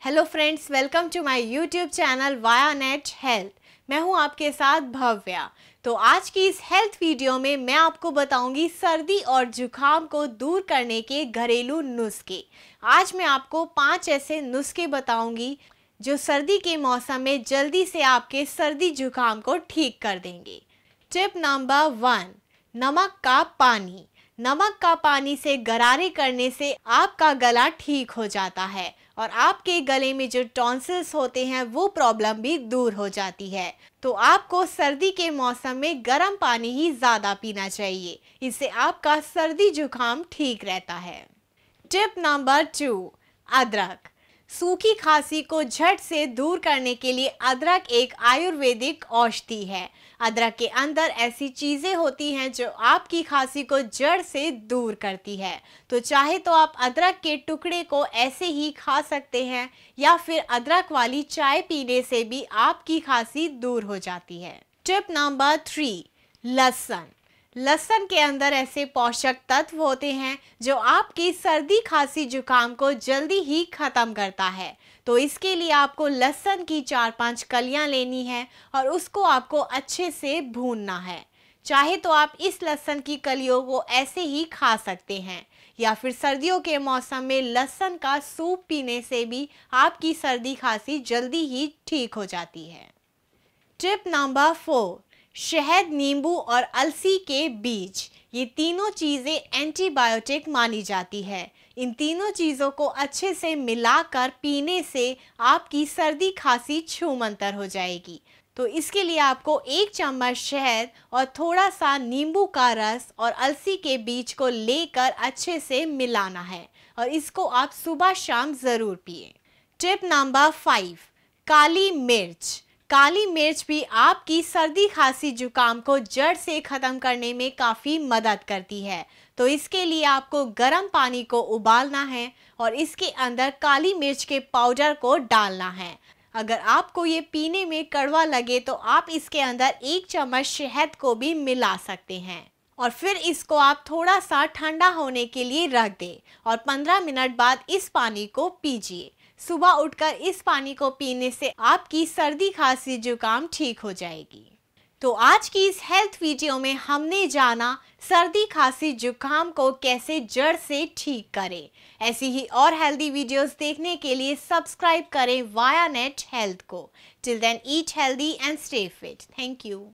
Hello friends, welcome to my YouTube channel via net health. मैं हूं आपके साथ भव्या। तो आज की इस हेल्थ वीडियो में मैं आपको बताऊंगी सर्दी और जुकाम को दूर करने के घरेलू नुस्खे। आज मैं आपको 5 ऐसे नुस्खे बताऊंगी जो सर्दी के मौसम में जल्दी से आपके सर्दी जुकाम को ठीक कर देंगे। टिप नंबर 1, नमक का पानी। नमक का पानी से गरारे करने से आपका गला ठीक हो जाता है और आपके गले में जो टॉन्सिल्स होते हैं वो प्रॉब्लम भी दूर हो जाती है। तो आपको सर्दी के मौसम में गर्म पानी ही ज़्यादा पीना चाहिए, इससे आपका सर्दी जुकाम ठीक रहता है। टिप नंबर 2, अदरक। सूखी खांसी को झट से दूर करने के लिए अदरक एक आयुर्वेदिक औषधि है। अदरक के अंदर ऐसी चीज़ें होती हैं जो आपकी खांसी को जड़ से दूर करती है। तो चाहे तो आप अदरक के टुकड़े को ऐसे ही खा सकते हैं या फिर अदरक वाली चाय पीने से भी आपकी खांसी दूर हो जाती है। टिप नंबर 3, लहसुन। लहसुन के अंदर ऐसे पोषक तत्व होते हैं जो आपकी सर्दी खांसी जुकाम को जल्दी ही ख़त्म करता है। तो इसके लिए आपको लहसुन की 4-5 कलियां लेनी है और उसको आपको अच्छे से भूनना है। चाहे तो आप इस लहसुन की कलियों को ऐसे ही खा सकते हैं या फिर सर्दियों के मौसम में लहसुन का सूप पीने से भी आपकी सर्दी खांसी जल्दी ही ठीक हो जाती है। टिप नंबर 4, शहद, नींबू और अलसी के बीज। ये तीनों चीज़ें एंटीबायोटिक मानी जाती है। इन तीनों चीज़ों को अच्छे से मिलाकर पीने से आपकी सर्दी खांसी छूमंतर हो जाएगी। तो इसके लिए आपको 1 चम्मच शहद और थोड़ा सा नींबू का रस और अलसी के बीज को लेकर अच्छे से मिलाना है और इसको आप सुबह शाम ज़रूर पिए। टिप नंबर 5, काली मिर्च। काली मिर्च भी आपकी सर्दी खांसी जुकाम को जड़ से ख़त्म करने में काफ़ी मदद करती है। तो इसके लिए आपको गर्म पानी को उबालना है और इसके अंदर काली मिर्च के पाउडर को डालना है। अगर आपको ये पीने में कड़वा लगे तो आप इसके अंदर 1 चम्मच शहद को भी मिला सकते हैं और फिर इसको आप थोड़ा सा ठंडा होने के लिए रख दें और 15 मिनट बाद इस पानी को पीजिए। सुबह उठकर इस पानी को पीने से आपकी सर्दी खांसी जुकाम ठीक हो जाएगी। तो आज की इस हेल्थ वीडियो में हमने जाना सर्दी खांसी जुकाम को कैसे जड़ से ठीक करें। ऐसी ही और हेल्दी वीडियोस देखने के लिए सब्सक्राइब करें वाया नेट हेल्थ को। Till then eat healthy and stay fit. Thank you.